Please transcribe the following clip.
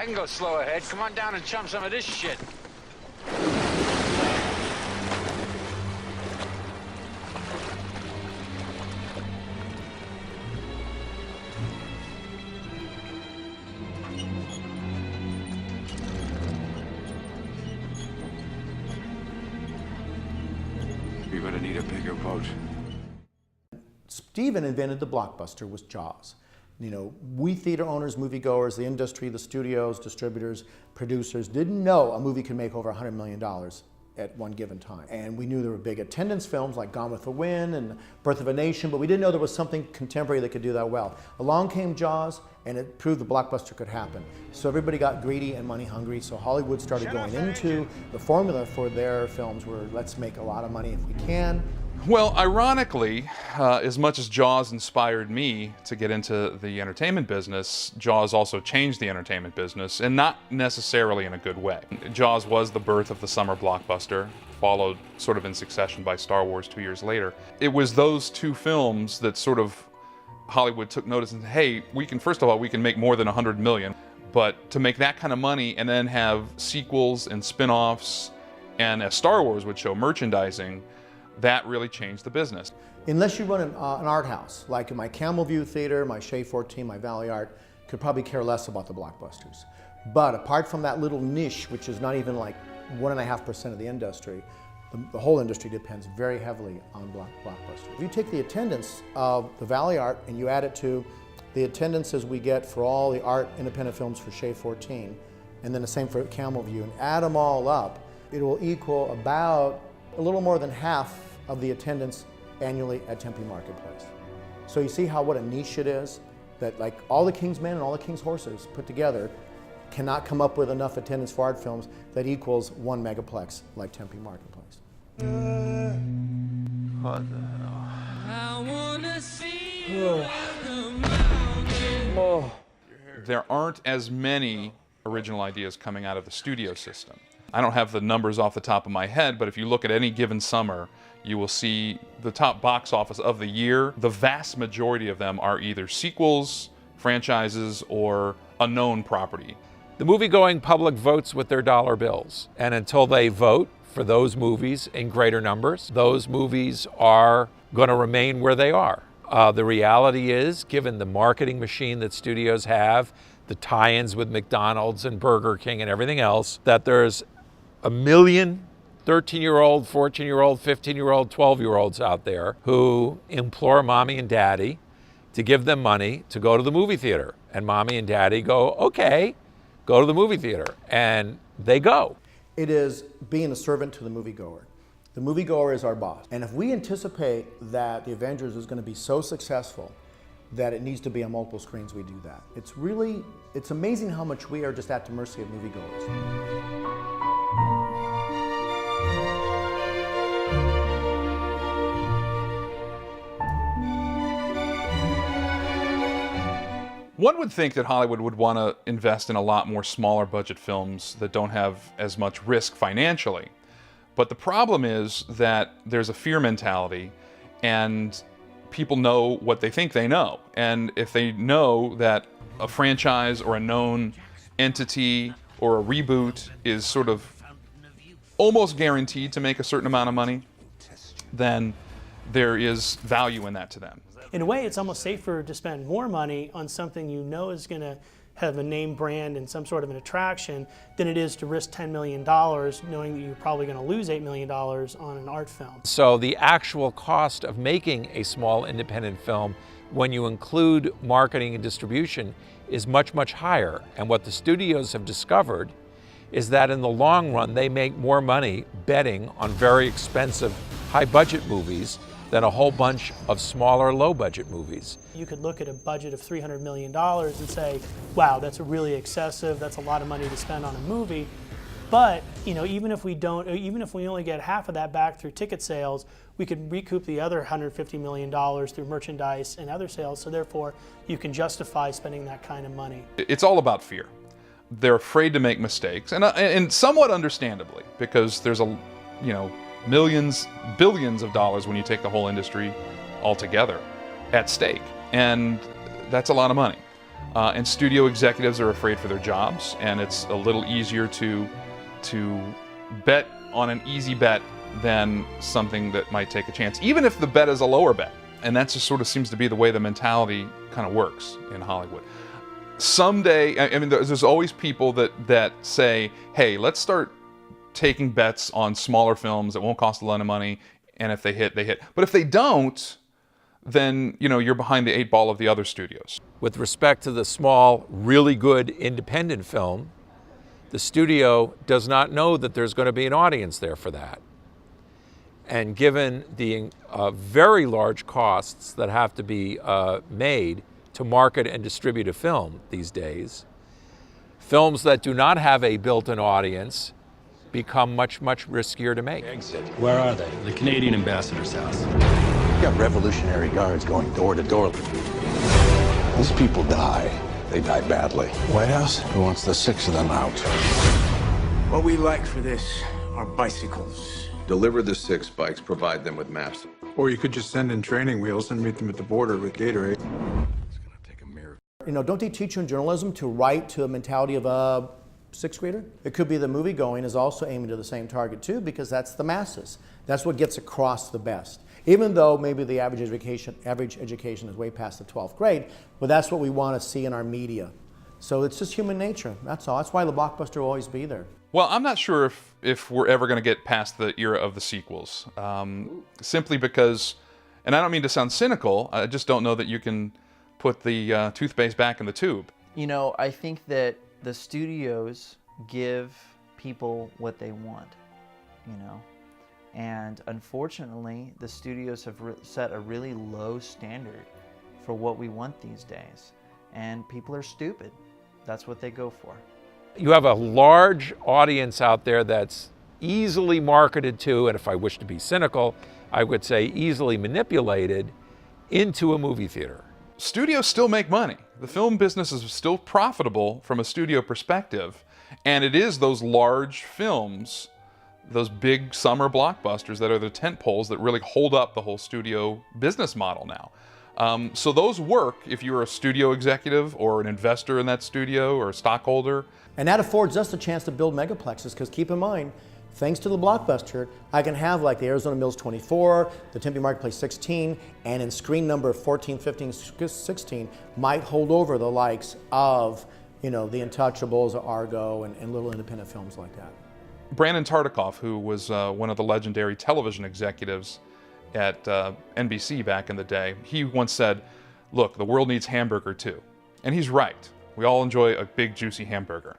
I can go slow ahead. Come on down and chum some of this shit. You're gonna need a bigger boat. Steven invented the blockbuster with Jaws. You know, we theater owners, moviegoers, the industry, the studios, distributors, producers didn't know a movie could make over $100 million at one given time. And we knew there were big attendance films like Gone with the Wind and Birth of a Nation, but we didn't know there was something contemporary that could do that well. Along came Jaws, and it proved the blockbuster could happen. So everybody got greedy and money hungry, so Hollywood started going into the formula for their films where let's make a lot of money if we can. Well, ironically, as much as Jaws inspired me to get into the entertainment business, Jaws also changed the entertainment business, and not necessarily in a good way. Jaws was the birth of the summer blockbuster, followed sort of in succession by Star Wars 2 years later. It was those two films that sort of Hollywood took notice and said, hey, first of all, we can make more than 100 million, but to make that kind of money and then have sequels and spin-offs, and as Star Wars would show, merchandising, that really changed the business. Unless you run an art house, like in my Camel View Theater, my Shea 14, my Valley Art, could probably care less about the blockbusters. But apart from that little niche, which is not even like 1.5% of the industry, the whole industry depends very heavily on blockbusters. If you take the attendance of the Valley Art and you add it to the attendances we get for all the art independent films for Shea 14, and then the same for Camel View, and add them all up, it will equal about a little more than half of the attendance annually at Tempe Marketplace. So you see what a niche it is, that like all the King's Men and all the King's Horses put together cannot come up with enough attendance for art films that equals one megaplex like Tempe Marketplace. What the hell? I wanna see There aren't as many original ideas coming out of the studio system. I don't have the numbers off the top of my head, but if you look at any given summer, you will see the top box office of the year. The vast majority of them are either sequels, franchises, or a known property. The movie-going public votes with their dollar bills, and until they vote for those movies in greater numbers, those movies are going to remain where they are. The reality is, given the marketing machine that studios have, the tie-ins with McDonald's and Burger King and everything else, that there's a million 13-year-old, 14-year-old, 15-year-old, 12-year-olds out there who implore mommy and daddy to give them money to go to the movie theater. And mommy and daddy go, okay, go to the movie theater. And they go. It is being a servant to the moviegoer. The moviegoer is our boss. And if we anticipate that The Avengers is going to be so successful that it needs to be on multiple screens, we do that. It's amazing how much we are just at the mercy of moviegoers. One would think that Hollywood would want to invest in a lot more smaller budget films that don't have as much risk financially. But the problem is that there's a fear mentality, and people know what they think they know. And if they know that a franchise or a known entity or a reboot is sort of almost guaranteed to make a certain amount of money, then there is value in that to them. In a way, it's almost safer to spend more money on something you know is going to have a name brand and some sort of an attraction than it is to risk $10 million knowing that you're probably going to lose $8 million on an art film. So the actual cost of making a small independent film, when you include marketing and distribution, is much, much higher. And what the studios have discovered is that in the long run, they make more money betting on very expensive, high-budget movies than a whole bunch of smaller, low-budget movies. You could look at a budget of $300 million and say, wow, that's really excessive, that's a lot of money to spend on a movie. But even if we only get half of that back through ticket sales, we could recoup the other $150 million through merchandise and other sales, so therefore you can justify spending that kind of money. It's all about fear. They're afraid to make mistakes, and somewhat understandably, because there's millions, billions of dollars when you take the whole industry altogether at stake, and that's a lot of money. and studio executives are afraid for their jobs, and it's a little easier to bet on an easy bet than something that might take a chance, even if the bet is a lower bet. And that just sort of seems to be the way the mentality kind of works in Hollywood. Someday, I mean, there's always people that say, hey, let's start taking bets on smaller films that won't cost a lot of money, and if they hit, they hit. But if they don't, then, you know, you're behind the 8 ball of the other studios. With respect to the small, really good independent film, the studio does not know that there's going to be an audience there for that. And given the very large costs that have to be made to market and distribute a film these days, films that do not have a built-in audience become much, much riskier to make. Exit. Where are they? The Canadian ambassador's house. You got Revolutionary Guards going door to door. These people die. They die badly. White House? Who wants the 6 of them out? What we like for this are bicycles. Deliver the 6 bikes, provide them with maps. Or you could just send in training wheels and meet them at the border with Gatorade. It's gonna take a miracle. You know, don't they teach you in journalism to write to a mentality of a 6th grader? It could be the movie going is also aiming to the same target too, because that's the masses. That's what gets across the best. Even though maybe the average education is way past the 12th grade, but that's what we want to see in our media. So it's just human nature, that's all. That's why the blockbuster will always be there. Well, I'm not sure if we're ever going to get past the era of the sequels, simply because, and I don't mean to sound cynical, I just don't know that you can put the toothpaste back in the tube. You know, I think that the studios give people what they want, you know, and unfortunately, the studios have set a really low standard for what we want these days, and people are stupid. That's what they go for. You have a large audience out there that's easily marketed to, and if I wish to be cynical, I would say easily manipulated into a movie theater. Studios still make money. The film business is still profitable from a studio perspective, and it is those large films, those big summer blockbusters that are the tent poles that really hold up the whole studio business model now. So those work if you're a studio executive or an investor in that studio or a stockholder. And that affords us the chance to build megaplexes, because keep in mind, thanks to the blockbuster, I can have like the Arizona Mills 24, the Tempe Marketplace 16, and in screen number 14, 15, 16 might hold over the likes of, you know, The Untouchables, Argo, and little independent films like that. Brandon Tartikoff, who was one of the legendary television executives at NBC back in the day, he once said, look, the world needs hamburger too. And he's right. We all enjoy a big, juicy hamburger.